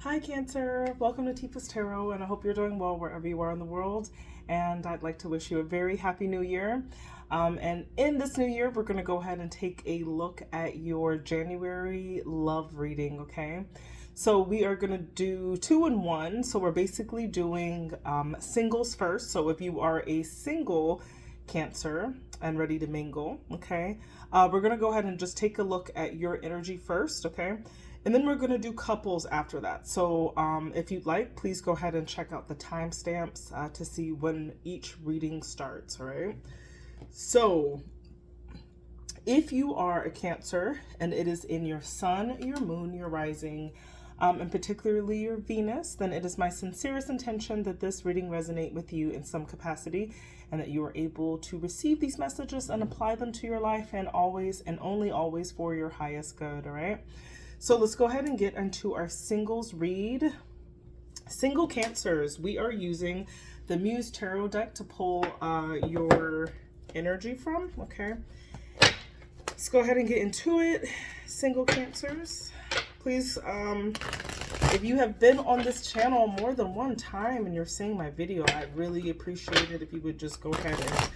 Hi Cancer, welcome to Tifa's Tarot, and I hope you're doing well wherever you are in the world. And I'd like to wish you a very happy new year. And in this new year, we're going to go ahead and take a look at your January love reading, okay? So we are going to do 2 in 1. So we're basically doing singles first. So if you are a single Cancer and ready to mingle, okay, we're going to go ahead and just take a look at your energy first, okay? And then we're going to do couples after that. So if you'd like, please go ahead and check out the timestamps to see when each reading starts, all right? So if you are a Cancer and it is in your sun, your moon, your rising, and particularly your Venus, then it is my sincerest intention that this reading resonate with you in some capacity and that you are able to receive these messages and apply them to your life, and always and only always for your highest good, all right? So let's go ahead and get into our singles read. Single Cancers, we are using the Muse Tarot deck to pull your energy from, okay? Let's go ahead and get into it. Single Cancers, please, if you have been on this channel more than one time and you're seeing my video, I'd really appreciate it if you would just go ahead and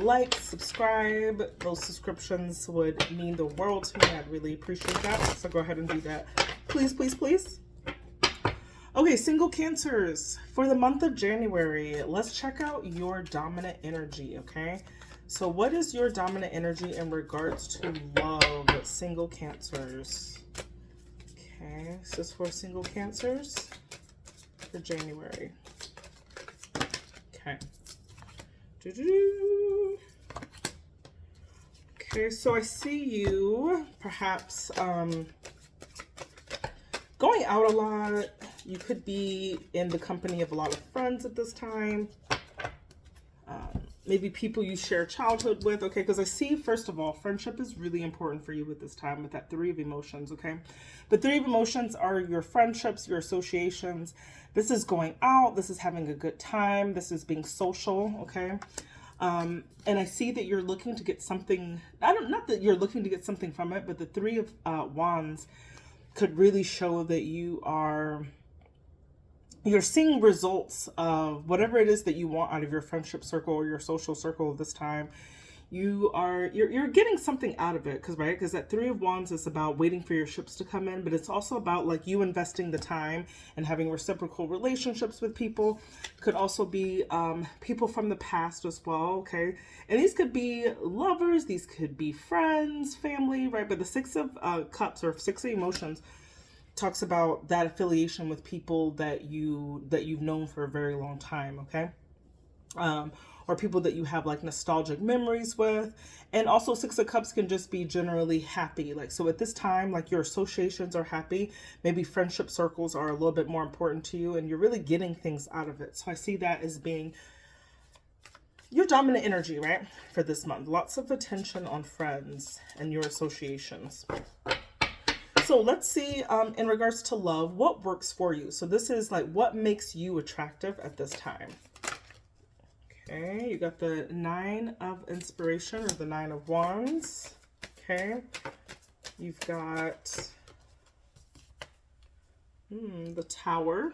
like, subscribe. Those subscriptions would mean the world to me. I'd really appreciate that. So go ahead and do that. Please, please, please. Okay, single Cancers, for the month of January, let's check out your dominant energy, okay? So what is your dominant energy in regards to love, single Cancers? Okay, this is for single Cancers for January. Okay. Okay, so I see you perhaps going out a lot. You could be in the company of a lot of friends at this time. Maybe people you share childhood with, okay? Because I see, first of all, friendship is really important for you at this time with that 3 of emotions, okay? The 3 of emotions are your friendships, your associations. This is going out. This is having a good time. This is being social, okay? And I see that you're looking to get something, not that you're looking to get something from it, but the 3 of Wands could really show that you're seeing results of whatever it is that you want out of your friendship circle or your social circle this time. You're getting something out of it, because that 3 of Wands is about waiting for your ships to come in, but it's also about like you investing the time and having reciprocal relationships with people. Could also be people from the past as well, okay? And these could be lovers, these could be friends, family, right? But the 6 of Cups, or 6 of emotions, talks about that affiliation with people that you've known for a very long time, okay? Or people that you have like nostalgic memories with. And also 6 of Cups can just be generally happy. Like, so at this time, like your associations are happy. Maybe friendship circles are a little bit more important to you and you're really getting things out of it. So I see that as being your dominant energy, right? For this month. Lots of attention on friends and your associations. So let's see, in regards to love, what works for you. So this is like what makes you attractive at this time. Okay, you got the 9 of Inspiration, or the 9 of Wands. Okay, you've got the Tower.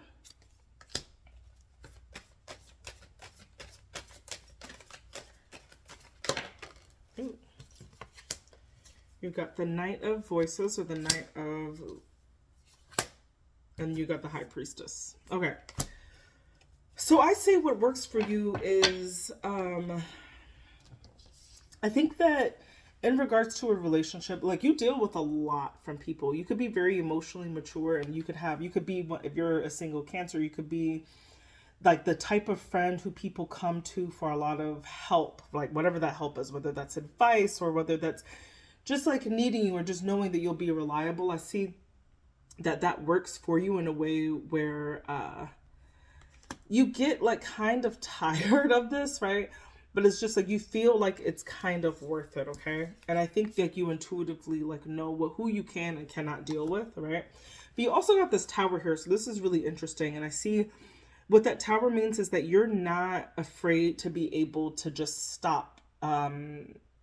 Ooh. You've got the Knight of Voices, or the Knight of, and you got the High Priestess. Okay. So I say what works for you is, I think that in regards to a relationship, like you deal with a lot from people. You could be very emotionally mature, and you could be, if you're a single Cancer, you could be like the type of friend who people come to for a lot of help, like whatever that help is, whether that's advice or whether that's just like needing you or just knowing that you'll be reliable. I see that works for you in a way where you get like kind of tired of this, right? But it's just like you feel like it's kind of worth it, okay? And I think that you intuitively like know who you can and cannot deal with, right? But you also got this Tower here, so this is really interesting. And I see what that Tower means is that you're not afraid to be able to just stop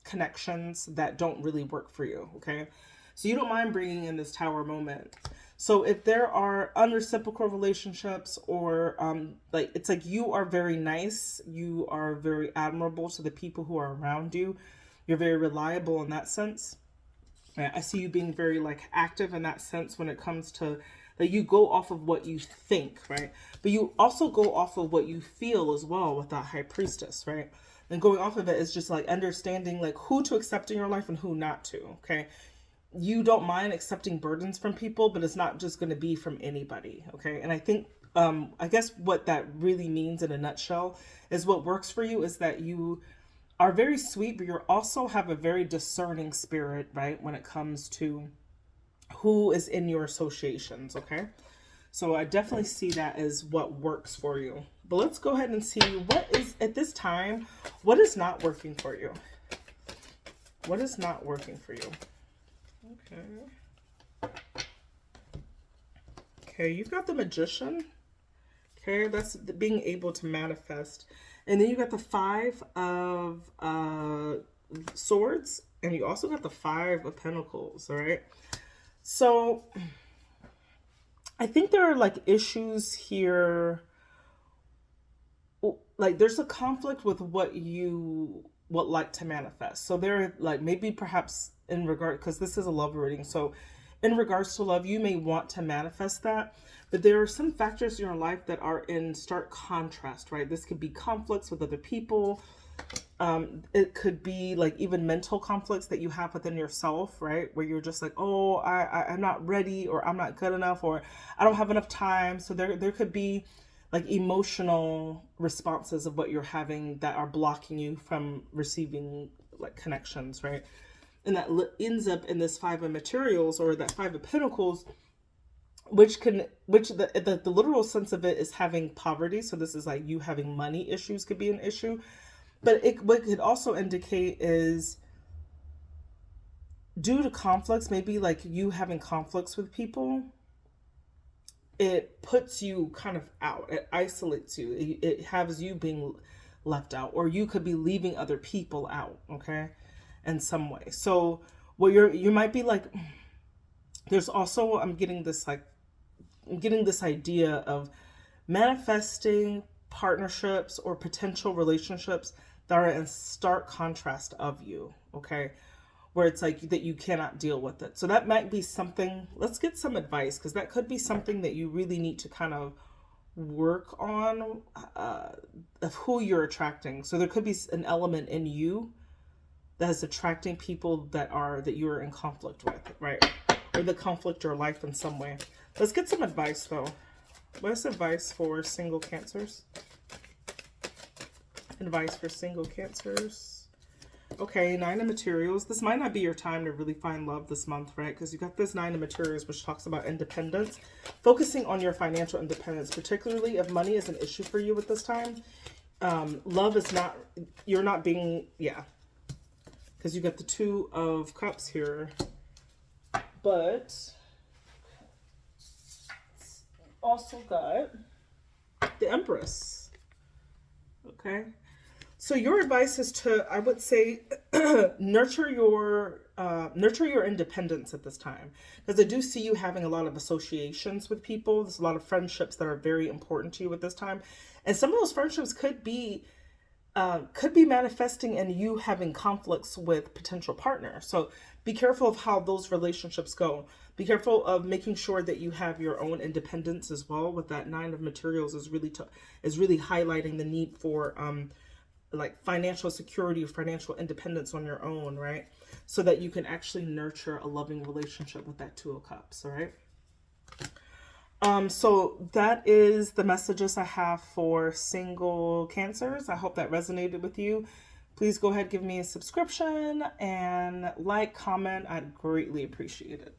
connections that don't really work for you, okay? So you don't mind bringing in this Tower moment. So if there are unreciprocal relationships, or like, it's like you are very nice, you are very admirable to the people who are around you, you're very reliable in that sense. I see you being very like active in that sense when it comes to that. You go off of what you think, right? But you also go off of what you feel as well with that high priestess, right? And going off of it is just like understanding like who to accept in your life and who not to. Okay. You don't mind accepting burdens from people, but it's not just going to be from anybody. Okay. And I think, I guess what that really means in a nutshell is what works for you is that you are very sweet, but you also have a very discerning spirit, right? When it comes to who is in your associations. Okay. So I definitely see that as what works for you. But let's go ahead and see what is at this time, what is not working for you? What is not working for you? Okay. Okay, you've got the Magician. Okay, that's being able to manifest. And then you got the Five of Swords. And you also got the Five of Pentacles, all right? So I think there are like issues here. Like there's a conflict with what you would like to manifest. So there, like maybe perhaps in regard, because this is a love reading. So in regards to love, you may want to manifest that, but there are some factors in your life that are in stark contrast, right? This could be conflicts with other people. It could be like even mental conflicts that you have within yourself, right? Where you're just like, oh, I'm not ready, or I'm not good enough, or I don't have enough time. So there could be like emotional responses of what you're having that are blocking you from receiving like connections, right? And that ends up in this Five of Materials, or that Five of Pentacles, which the literal sense of it is having poverty. So this is like you having money issues could be an issue. But what it could also indicate is due to conflicts, maybe like you having conflicts with people, it puts you kind of out. It isolates you. It has you being left out, or you could be leaving other people out, okay, in some way. So what you might be like, there's also, I'm getting this idea of manifesting partnerships or potential relationships that are in stark contrast of you, okay? Where it's like that you cannot deal with it. So that might be something, let's get some advice, because that could be something that you really need to kind of work on, of who you're attracting. So there could be an element in you that is attracting people that you're in conflict with, right? Or that conflict your life in some way. Let's get some advice though. What's advice for single Cancers? Advice for single Cancers. Okay, Nine of Materials. This might not be your time to really find love this month, right? Because you got this Nine of Materials, which talks about independence. Focusing on your financial independence, particularly if money is an issue for you at this time. Love is not, you're not being, yeah. Because you got the Two of Cups here. But also got the Empress. Okay. So your advice is to, I would say, nurture your independence at this time, because I do see you having a lot of associations with people. There's a lot of friendships that are very important to you at this time, and some of those friendships could be manifesting in you having conflicts with potential partners. So be careful of how those relationships go. Be careful of making sure that you have your own independence as well. With that Nine of Materials is really highlighting the need for like financial security or financial independence on your own, right? So that you can actually nurture a loving relationship with that Two of Cups, all right? So that is the messages I have for single Cancers. I hope that resonated with you. Please go ahead, give me a subscription and like, comment. I'd greatly appreciate it.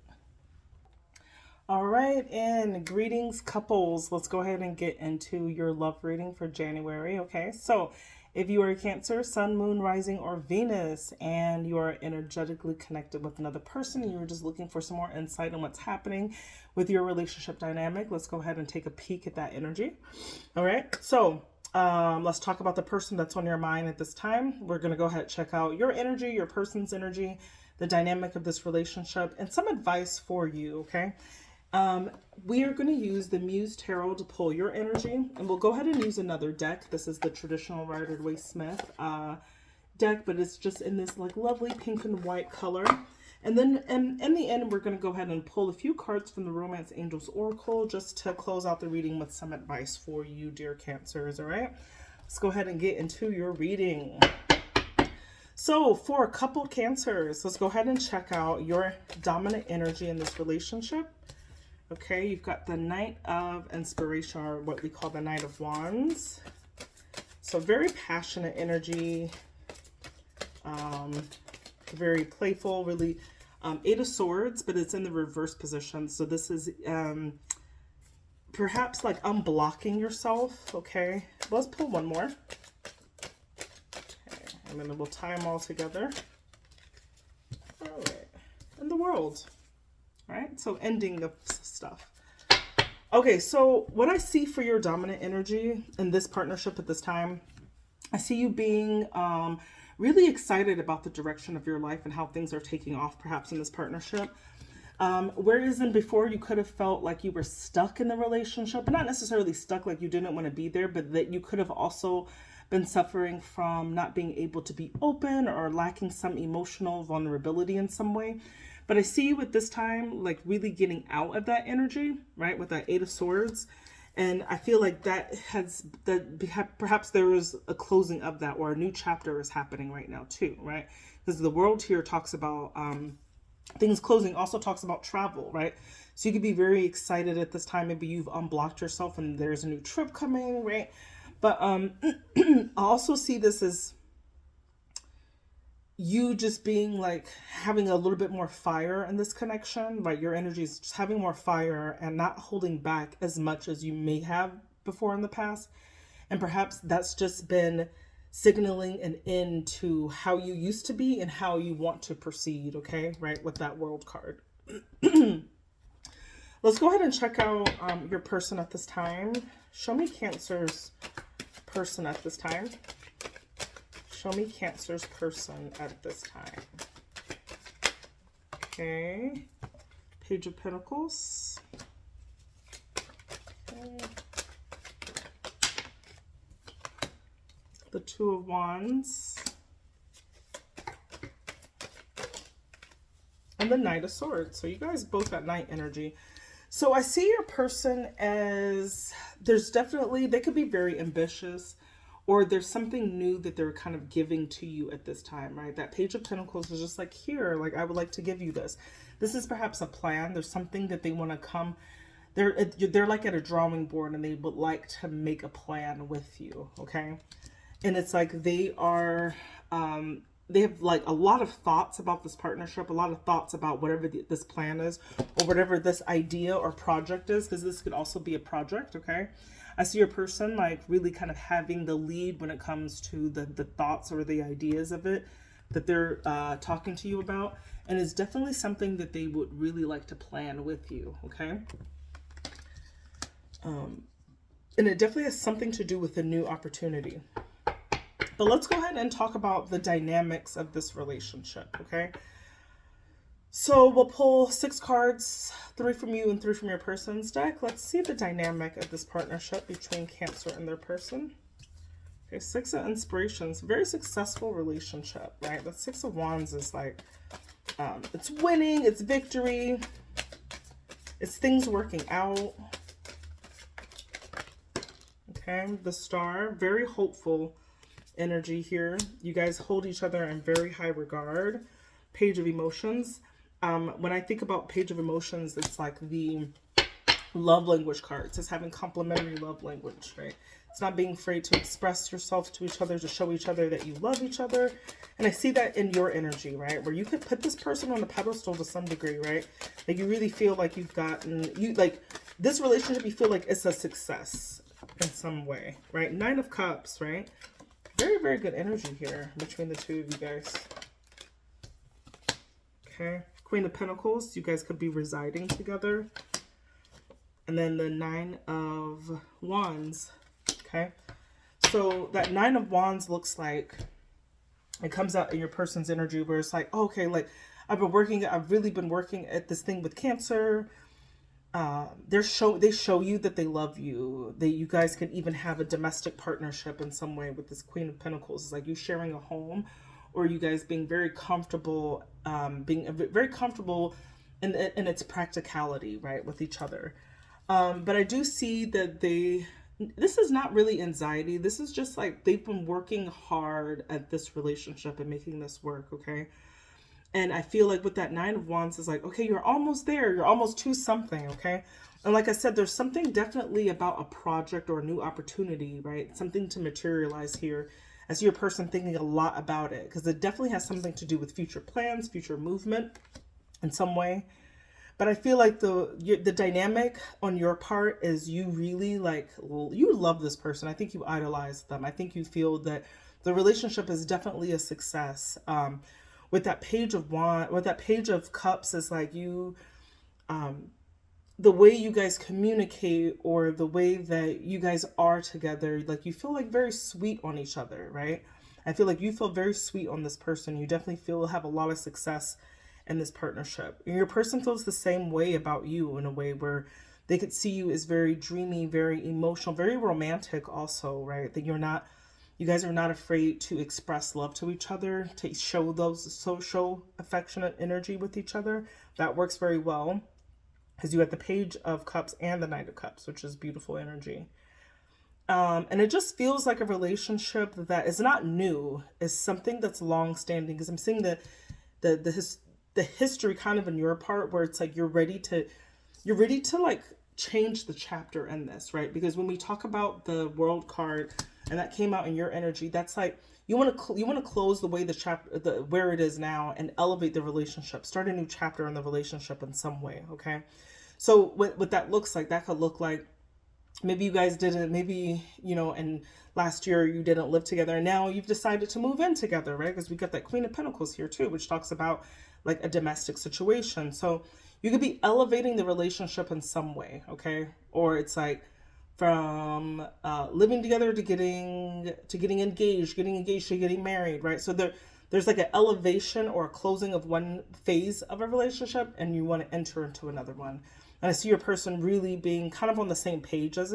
All right, and greetings, couples. Let's go ahead and get into your love reading for January, okay? So if you are a Cancer, Sun, Moon, Rising, or Venus, and you are energetically connected with another person, and you're just looking for some more insight on what's happening with your relationship dynamic, let's go ahead and take a peek at that energy. All right, so let's talk about the person that's on your mind at this time. We're going to go ahead and check out your energy, your person's energy, the dynamic of this relationship, and some advice for you, okay? We are going to use the Muse Tarot to pull your energy, and we'll go ahead and use another deck. This is the traditional Rider-Waite-Smith deck, but it's just in this like lovely pink and white color. And then in the end, we're going to go ahead and pull a few cards from the Romance Angels Oracle just to close out the reading with some advice for you, dear Cancers, all right? Let's go ahead and get into your reading. So for a couple Cancers, let's go ahead and check out your dominant energy in this relationship. Okay, you've got the Knight of Inspiration, or what we call the Knight of Wands. So very passionate energy, very playful, really. Eight of Swords, but it's in the reverse position. So this is perhaps like unblocking yourself. Okay, let's pull one more. Okay, and then we'll tie them all together. All right, and the World. All right, so ending the stuff. Okay, so what I see for your dominant energy in this partnership at this time, I see you being really excited about the direction of your life and how things are taking off perhaps in this partnership. Whereas in before you could have felt like you were stuck in the relationship, but not necessarily stuck like you didn't want to be there, but that you could have also been suffering from not being able to be open or lacking some emotional vulnerability in some way. But I see you at this time, like really getting out of that energy, right? With that Eight of Swords. And I feel like perhaps there is a closing of that, or a new chapter is happening right now too, right? Because the World here talks about things closing, also talks about travel, right? So you could be very excited at this time. Maybe you've unblocked yourself and there's a new trip coming, right? But I also see this as you just being like having a little bit more fire in this connection, right? Your energy is just having more fire and not holding back as much as you may have before in the past. And perhaps that's just been signaling an end to how you used to be and how you want to proceed, okay? Right, with that World card. Let's go ahead and check out your person at this time. Show me Cancer's person at this time. Show me Cancer's person at this time. Okay. Page of Pentacles. Okay. The Two of Wands. And the Knight of Swords. So you guys both got Knight energy. So I see your person as, there's definitely, they could be very ambitious, or there's something new that they're kind of giving to you at this time, right? That Page of Pentacles is just like, here, like, I would like to give you this. This is perhaps a plan. There's something that they want to come, they're like at a drawing board and they would like to make a plan with you, okay? And it's like they are, they have like a lot of thoughts about this partnership, a lot of thoughts about whatever this plan is, or whatever this idea or project is, because this could also be a project, okay? I see your person like really kind of having the lead when it comes to the thoughts or the ideas of it that they're talking to you about. And it's definitely something that they would really like to plan with you, okay? And it definitely has something to do with a new opportunity. But let's go ahead and talk about the dynamics of this relationship, okay? So we'll pull 6 cards, 3 from you and 3 from your person's deck. Let's see the dynamic of this partnership between Cancer and their person. Okay, 6 of Inspirations, very successful relationship, right? The 6 of Wands is like, it's winning, it's victory, it's things working out. Okay, the Star, very hopeful energy here. You guys hold each other in very high regard. Page of Emotions. When I think about Page of Emotions, it's like the love language cards. It's having complementary love language, right? It's not being afraid to express yourself to each other, to show each other that you love each other. And I see that in your energy, right? Where you could put this person on a pedestal to some degree, right? Like you really feel like you've gotten, like this relationship, you feel like it's a success in some way, right? 9 of Cups, right? Very, very good energy here between the two of you guys. Okay. Queen of Pentacles, you guys could be residing together. And then the 9 of Wands. Okay. So that 9 of Wands looks like it comes out in your person's energy where it's like, oh, okay, like I've really been working at this thing with Cancer. they show you that they love you. You guys could even have a domestic partnership in some way with this Queen of Pentacles. It's like you sharing a home, or you guys being very comfortable, very comfortable in its practicality, right, with each other. But I do see that this is not really anxiety. This is just like they've been working hard at this relationship and making this work, okay? And I feel like with that Nine of Wands is like, okay, you're almost there. You're almost to something, okay? And like I said, there's something definitely about a project or a new opportunity, right? Something to materialize here. I see your person thinking a lot about it, because it definitely has something to do with future plans, future movement in some way. But I feel like the dynamic on your part is you really like, you love this person. I think you idolize them. I think you feel that the relationship is definitely a success. With that Page of Cups is like you, the way you guys communicate, or the way that you guys are together, like you feel like very sweet on each other, right? I feel like you feel very sweet on this person. You definitely have a lot of success in this partnership. And your person feels the same way about you, in a way where they could see you as very dreamy, very emotional, very romantic also, right? That you guys are not afraid to express love to each other, to show affectionate energy with each other. That works very well, because you have the Page of Cups and the Knight of Cups, which is beautiful energy. And it just feels like a relationship that is not new, is something that's long-standing, because I'm seeing the history kind of in your part, where it's like you're ready to like change the chapter in this, right? Because when we talk about the World card, and that came out in your energy, that's like you want to close the way where it is now, and elevate the relationship, start a new chapter in the relationship in some way, okay? So what that looks like, that could look like maybe you guys didn't, and last year you didn't live together, and now you've decided to move in together, right? Because we got that Queen of Pentacles here too, which talks about like a domestic situation. So you could be elevating the relationship in some way, okay? Or it's like from living together to getting engaged to getting married, right? So there's like an elevation or a closing of one phase of a relationship, and you want to enter into another one. And I see your person really being kind of on the same page as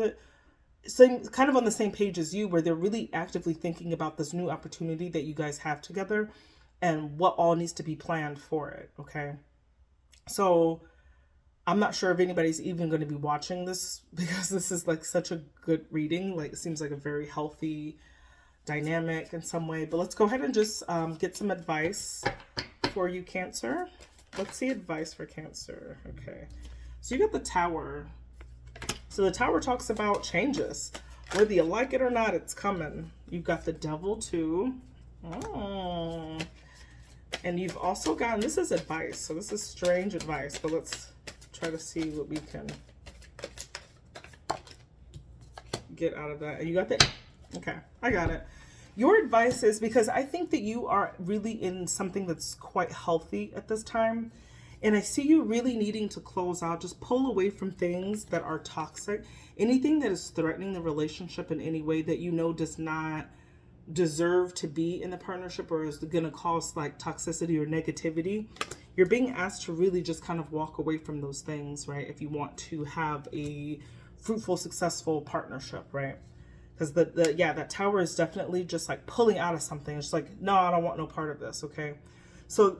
you, where they're really actively thinking about this new opportunity that you guys have together, and what all needs to be planned for it, okay? So I'm not sure if anybody's even going to be watching this, because this is like such a good reading. Like, it seems like a very healthy dynamic in some way. But let's go ahead and just get some advice for you, Cancer. Let's see advice for Cancer. Okay. So you got the Tower. So the Tower talks about changes. Whether you like it or not, it's coming. You've got the Devil too. Oh. And you've also gotten, this is advice. So this is strange advice, but let's try to see what we can get out of that. You got the, okay, I got it. Your advice is, because I think that you are really in something that's quite healthy at this time. And I see you really needing to close out, just pull away from things that are toxic. Anything that is threatening the relationship in any way that you know does not deserve to be in the partnership, or is going to cause like toxicity or negativity. You're being asked to really just kind of walk away from those things, right? If you want to have a fruitful, successful partnership, right? Because that Tower is definitely just like pulling out of something. It's like, no, I don't want no part of this, okay? So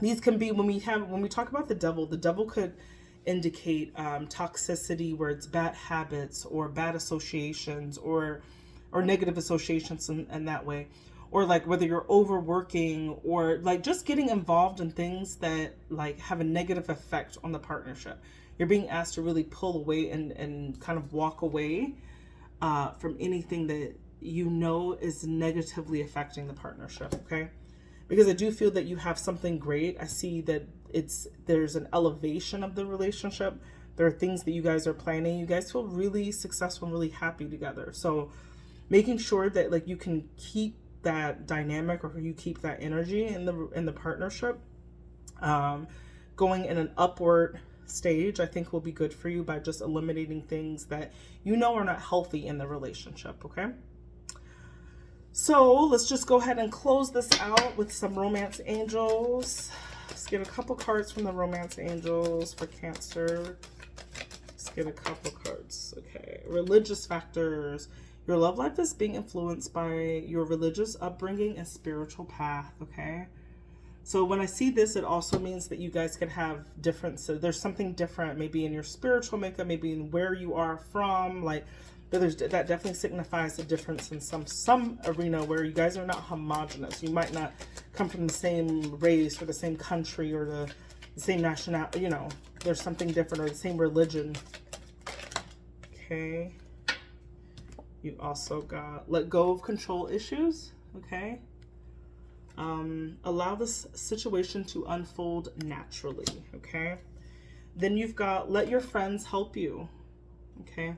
these can be, when we talk about the devil could indicate toxicity, where it's bad habits or bad associations or negative associations in that way. Or like whether you're overworking, or like just getting involved in things that like have a negative effect on the partnership. You're being asked to really pull away and kind of walk away from anything that you know is negatively affecting the partnership, okay? Because I do feel that you have something great. I see that there's an elevation of the relationship. There are things that you guys are planning. You guys feel really successful and really happy together. So making sure that like you can keep that dynamic, or you keep that energy in the partnership, going in an upward stage, I think will be good for you, by just eliminating things that you know are not healthy in the relationship, okay? So let's just go ahead and close this out with some romance angels. Let's get a couple cards from the romance angels for Cancer. Let's get a couple cards. Okay. Religious factors. Your love life is being influenced by your religious upbringing and spiritual path. Okay. So when I see this, it also means that you guys could have different, so there's something different maybe in your spiritual makeup, maybe in where you are from, like, but that definitely signifies a difference in some arena where you guys are not homogenous. You might not come from the same race or the same country or the same nationality, you know, there's something different, or the same religion. Okay. You also got let go of control issues. Okay. Allow this situation to unfold naturally. Okay. Then you've got let your friends help you. Okay.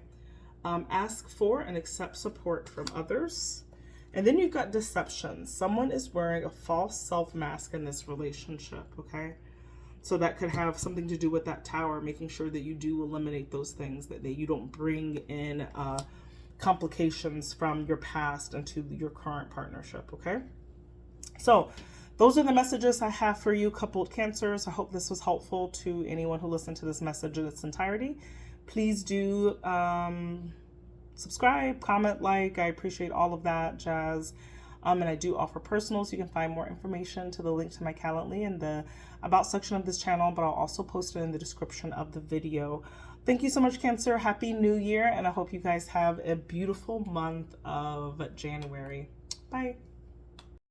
Ask for and accept support from others. And then you've got deception. Someone is wearing a false self mask in this relationship. Okay. So that could have something to do with that tower, making sure that you do eliminate those things, that you don't bring in complications from your past into your current partnership. Okay. So those are the messages I have for you, coupled Cancers. I hope this was helpful to anyone who listened to this message in its entirety. Please do subscribe, comment, like. I appreciate all of that jazz. And I do offer personals. You can find more information to the link to my Calendly in the About section of this channel, but I'll also post it in the description of the video. Thank you so much, Cancer. Happy New Year, and I hope you guys have a beautiful month of January. Bye.